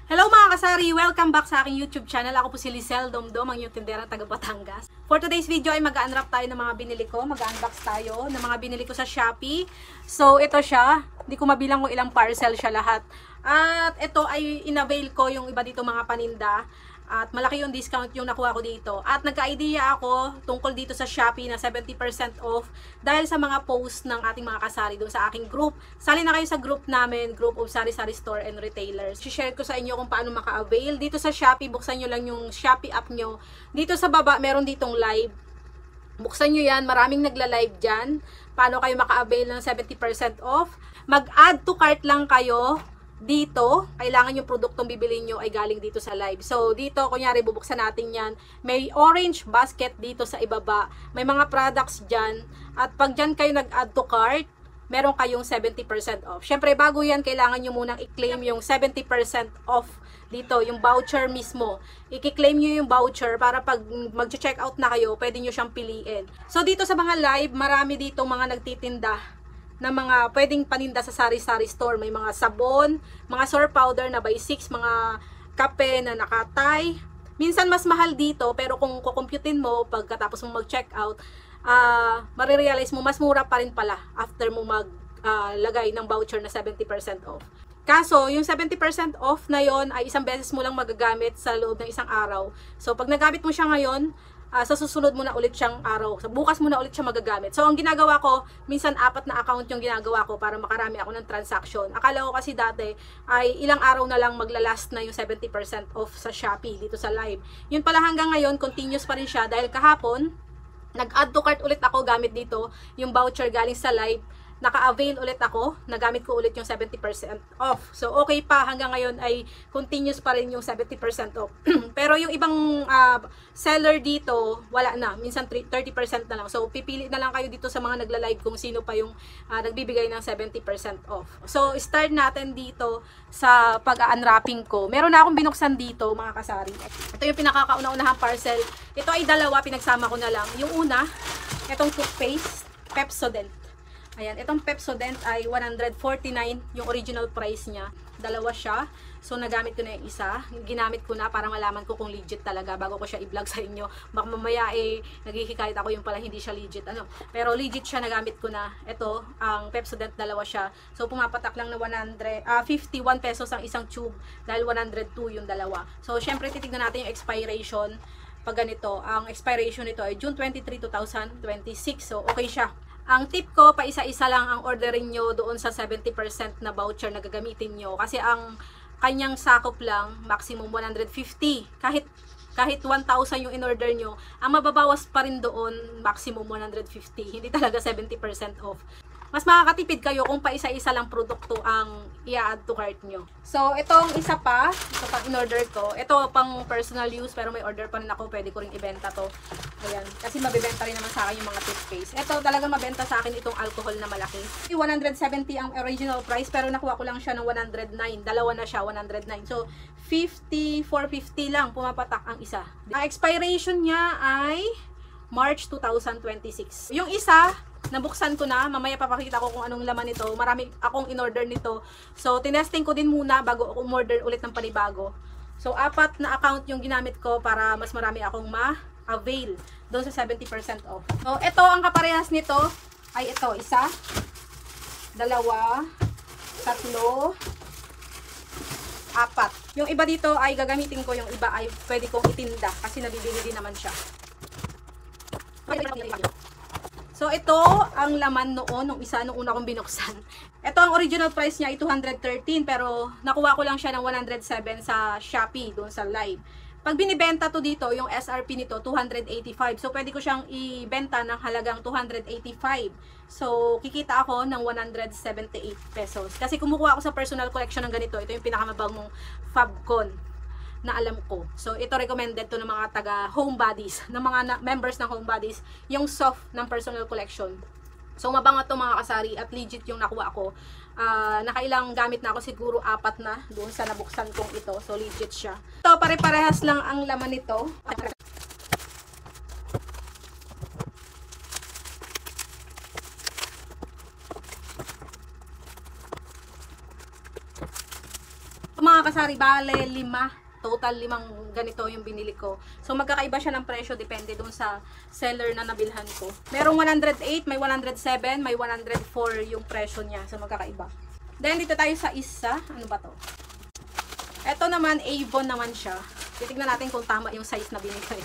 Hello mga kasari! Welcome back sa aking YouTube channel. Ako po si Lizelle Domdom, ang yung tinderang taga Batangas. For today's video ay mag-unwrap tayo ng mga binili ko. Mag-unbox tayo ng mga binili ko sa Shopee. So ito siya. Hindi ko mabilang kung ilang parcel siya lahat. At ito ay inavail ko yung iba dito mga paninda. At malaki yung discount yung nakuha ko dito. At nagka-idea ako tungkol dito sa Shopee na 70% off dahil sa mga post ng ating mga kasari doon sa aking group. Sali na kayo sa group namin, Group of Sari-Sari Store and Retailers. I-share ko sa inyo kung paano maka-avail. Dito sa Shopee, buksan nyo lang yung Shopee app nyo. Dito sa baba, meron ditong live. Buksan nyo yan. Maraming nagla-live dyan. Paano kayo maka-avail ng 70% off. Mag-add to cart lang kayo. Dito, kailangan yung produktong bibilin nyo ay galing dito sa live. So, dito, kunyari, bubuksan natin yan. May orange basket dito sa ibaba. May mga products dyan. At pag dyan kayo nag-add to cart, meron kayong 70% off. Syempre, bago yan, kailangan nyo munang i-claim yung 70% off dito, yung voucher mismo. I-claim nyo yung voucher para pag mag-check out na kayo, pwede nyo siyang piliin. So, dito sa mga live, marami dito mga nagtitinda na mga pwedeng paninda sa sari-sari store. May mga sabon, mga soap powder na by 6, mga kape na nakatay. Minsan mas mahal dito, pero kung kukumputin mo, pagkatapos mo mag-check out, marirealize mo, mas mura pa rin pala after mo maglagay ng voucher na 70% off. Kaso, yung 70% off na yon ay isang beses mo lang magagamit sa loob ng isang araw. So, pag nagamit mo siya ngayon, sa susunod mo na ulit siyang araw. So, bukas mo na ulit siya magagamit. So, ang ginagawa ko, minsan 4 na account yung ginagawa ko para makarami ako ng transaction. Akala ko kasi dati ay ilang araw na lang maglalast na yung 70% off sa Shopee dito sa live. Yun pala hanggang ngayon, continuous pa rin siya dahil kahapon, nag-add to cart ulit ako gamit dito yung voucher galing sa live. Naka-avail ulit ako, nagamit ko ulit yung 70% off. So, okay pa, hanggang ngayon ay continuous pa rin yung 70% off. Pero yung ibang seller dito, wala na. Minsan 30% na lang. So, pipili na lang kayo dito sa mga nagla-live kung sino pa yung nagbibigay ng 70% off. So, start natin dito sa pag-unwrapping ko. Meron na akong binuksan dito, mga kasari. Ito yung pinakakauna-unahang parcel. Ito ay dalawa, pinagsama ko na lang. Yung una, itong toothpaste, Pepsodent. Ayan, itong Pepsodent ay 149 yung original price niya. Dalawa siya. So, nagamit ko na yung isa. Ginamit ko na para malaman ko kung legit talaga bago ko siya i-vlog sa inyo. Baka mamaya naghihikayat ako yung pala hindi siya legit. Pero legit siya, nagamit ko na. Ito, ang Pepsodent, dalawa siya. So, pumapatak lang na 51 pesos ang isang tube dahil 102 yung dalawa. So, syempre, titignan natin yung expiration pag ganito. Ang expiration nito ay June 23, 2026. So, okay siya. Ang tip ko, pa isa-isa lang ang orderin nyo doon sa 70% na voucher na gagamitin nyo. Kasi ang kanyang sakop lang, maximum 150. Kahit 1,000 yung in-order nyo, ang mababawas pa rin doon, maximum 150. Hindi talaga 70% off. Mas makakatipid kayo kung pa isa-isa lang produkto ang i-add to cart nyo. So, itong isa pa, ito pang in-order ko. Ito pang personal use, pero may order pa rin ako. Pwede ko rin ibenta to. Ayan. Kasi mabibenta rin naman sa akin yung mga toothpaste. Ito talaga mabenta sa akin itong alcohol na malaki. 170 ang original price, pero nakuha ko lang siya ng 109. Dalawa na siya, 109. So, 450 lang pumapatak ang isa. Ang expiration niya ay March 2026. Yung isa, nabuksan ko na, mamaya papakita ko kung anong laman nito. Marami akong in-order nito. So, tinesting ko din muna bago ako umorder ulit ng panibago. So, 4 na account yung ginamit ko para mas marami akong ma-avail doon sa 70% off. So, ito ang kaparehas nito ay ito, isa, dalawa, tatlo, 4. Yung iba dito ay gagamitin ko, yung iba ay pwede kong itinda kasi nabibili din naman siya. So, ito ang laman noon, nung una kong binuksan. Ito ang original price niya ay 213, pero nakuha ko lang siya ng 107 sa Shopee, doon sa live. Pag binibenta to dito, yung SRP nito, 285. So, pwede ko siyang ibenta ng halagang 285. So, kikita ako ng 178 pesos. Kasi kumukuha ako sa personal collection ng ganito. Ito yung pinakamabangong Fabcon na alam ko. So, ito recommended to ng mga taga Homebodies, ng mga members ng Homebodies, yung soft ng personal collection. So, mabango to mga kasari at legit yung nakuha ko. Nakailang gamit na ako, siguro 4 na doon sa nabuksan kong ito. So, legit siya. Ito, pare-parehas lang ang laman nito. mga kasari, kasari, bale 5. Total 5 ganito yung binili ko. So magkakaiba siya ng presyo depende dun sa seller na nabilhan ko. Merong 108, may 107, may 104 yung presyo niya. So magkakaiba. Then dito tayo sa isa. Ano ba to? Ito naman, Avon naman siya. Titignan natin kung tama yung size na binigay.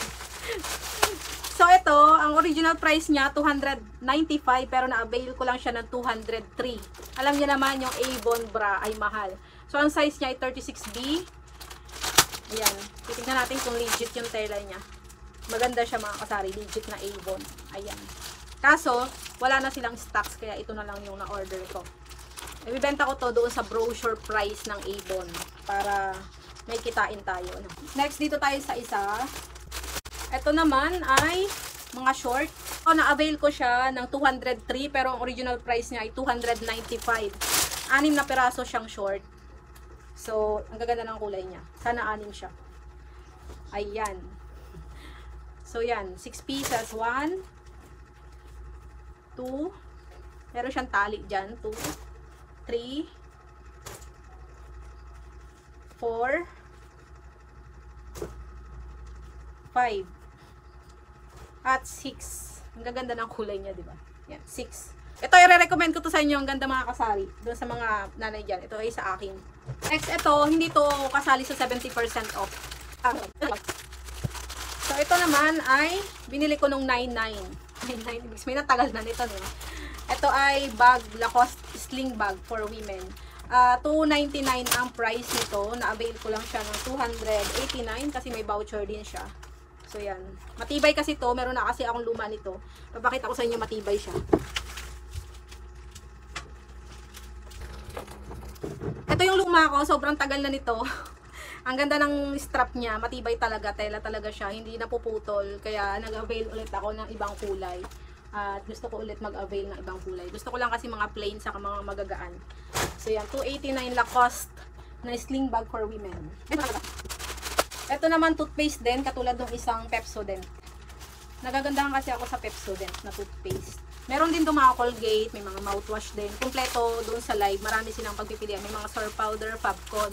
So ito, ang original price niya 295 pero na-avail ko lang siya ng 203. Alam niyo naman yung Avon bra ay mahal. So ang size niya ay 36B. Ayan, titignan natin kung legit yung tela niya. Maganda siya mga kasari, legit na Avon. Ayan. Kaso, wala na silang stocks, kaya ito na lang yung na-order ko. Ibibenta ko to doon sa brochure price ng Avon para may kitain tayo. Next, dito tayo sa isa. Ito naman ay mga short. So, na-avail ko siya ng 203 pero ang original price niya ay 295. 6 na piraso siyang short. So, ang gaganda ng kulay niya. Sana 6 siya. Ayan. So, yan. 6 pieces. 1, 2, meron siyang tali dyan. 2, 3, 4, 5, at 6. Ang gaganda ng kulay niya, di ba? Yan, 6. Ito, i-recommend ko to sa inyo. Ang ganda mga kasari. Doon sa mga nanay dyan. Ito ay sa akin. Next, ito, hindi to kasali sa 70% off. So, ito naman ay binili ko nung 99. 99. May natagal na nito, no? Ito ay bag, Lacoste sling bag for women. 299 ang price nito. Na-avail ko lang siya ng 289 kasi may voucher din siya. So, yan. Matibay kasi to. Meron na kasi akong luma nito. Papakita ko sa inyo matibay siya. Ito yung luma ko. Sobrang tagal na nito. Ang ganda ng strap niya. Matibay talaga. Tela talaga siya. Hindi napuputol. Kaya nag-avail ulit ako ng ibang kulay. At gusto ko ulit mag-avail ng ibang kulay. Gusto ko lang kasi mga plain sa mga magagaan. So, yan. 289 Lacoste na sling bag for women. Ito naman toothpaste din, katulad ng isang Pepsodent. Nagagandahan kasi ako sa Pepsodent na toothpaste. Meron din doon mga Colgate, may mga mouthwash din. Kompleto doon sa live, marami silang pagpipilian. May mga Sir Powder, Fabcon,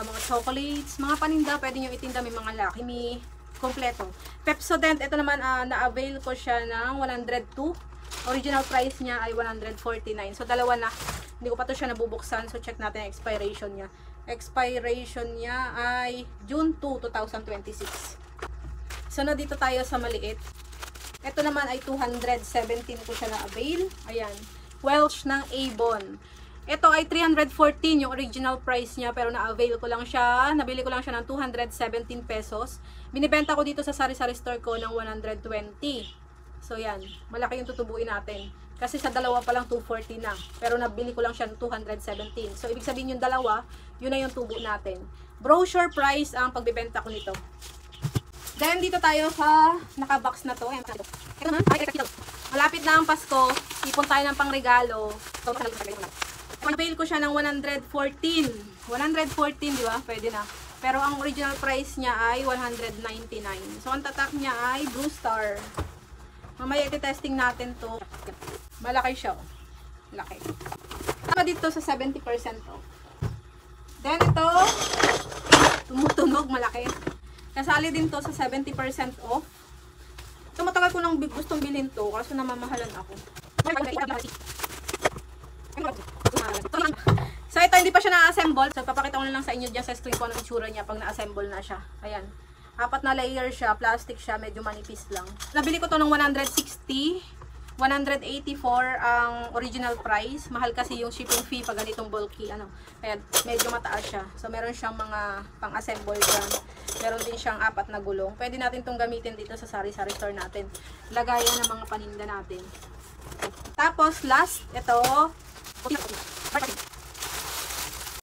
mga chocolates, mga paninda, pwede nyo itinda. May mga Lucky Me, kompleto. Pepsodent, ito naman, na-avail ko siya ng 102. Original price niya ay 149. So, dalawa na. Hindi ko pa to siya nabubuksan. So, check natin ang expiration niya. Expiration niya ay June 2, 2026. So, na dito tayo sa maliit. Ito naman ay 217 ko siya na-avail. Ayan. Welsh ng Avon. Ito ay 314 yung original price niya pero na-avail ko lang siya. Nabili ko lang siya ng 217 pesos. Binibenta ko dito sa sari-sari store ko ng 120. So, yan. Malaki yung tutubuin natin. Kasi sa dalawa pa lang 240 na. Pero nabili ko lang siya ng 217. So, ibig sabihin yung dalawa, yun na yung tubo natin. Brochure price ang pagbibenta ko nito. Then, dito tayo sa nakabox na to. Malapit na ang Pasko. Ipon tayo ng pangregalo. Avail ko siya ng 114. 114, di ba? Pwede na. Pero ang original price niya ay 199. So, ang tatak niya ay Blue Star. Mamaya iti-testing natin to. Malaki siya. Laki. Tama dito sa 70% off. Then ito, tumutunog, malaki. Kasali din to sa 70% off. So matagal ko nang gustong bilhin to kasi namamahalan ako. So ito hindi pa siya na-assemble. So papakita ko na lang sa inyo dyan sa screen ko ang itsura niya pag na-assemble na siya. Ayan. 4 na layer siya, plastic siya, medyo manipis lang. Nabili ko to ng 160, 184 ang original price. Mahal kasi yung shipping fee pag ganitong bulky, ano. Kaya medyo mataas siya. So meron siyang mga pang-assemble dyan. Meron din siyang 4 na gulong. Pwede natin tong gamitin dito sa sari-sari store natin. Lagayan ng mga paninda natin. Tapos last, ito.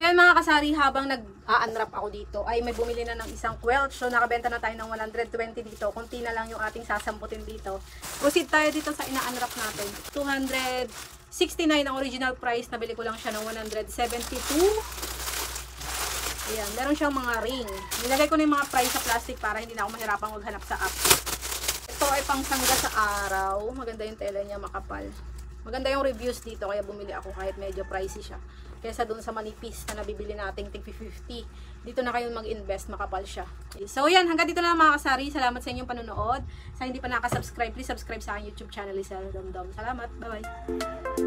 Yan mga kasari, habang nag-a-unwrap ako dito, ay may bumili na ng isang quilt. So, nakabenta na tayo ng 120 dito. Kunti na lang yung ating sasamputin dito. Proceed tayo dito sa ina-unwrap natin. 269 ang original price. Nabili ko lang siya ng 172. Ayan, meron siyang mga ring. Nilagay ko na yung mga price sa plastic para hindi na ako mahirapang maghanap sa app. Ito ay pang sangga sa araw. Maganda yung tela niya, makapal. Maganda yung reviews dito, kaya bumili ako kahit medyo pricey siya. kaysa doon sa manipis na nabibili nating tig 50. Dito na kayo mag-invest, makapal siya. So yan, hanggang dito na lang mga kasari. Salamat sa inyong panonood. Sa hindi pa nakasubscribe, please subscribe sa aking YouTube channel, Lisel Domdom. Salamat, bye bye.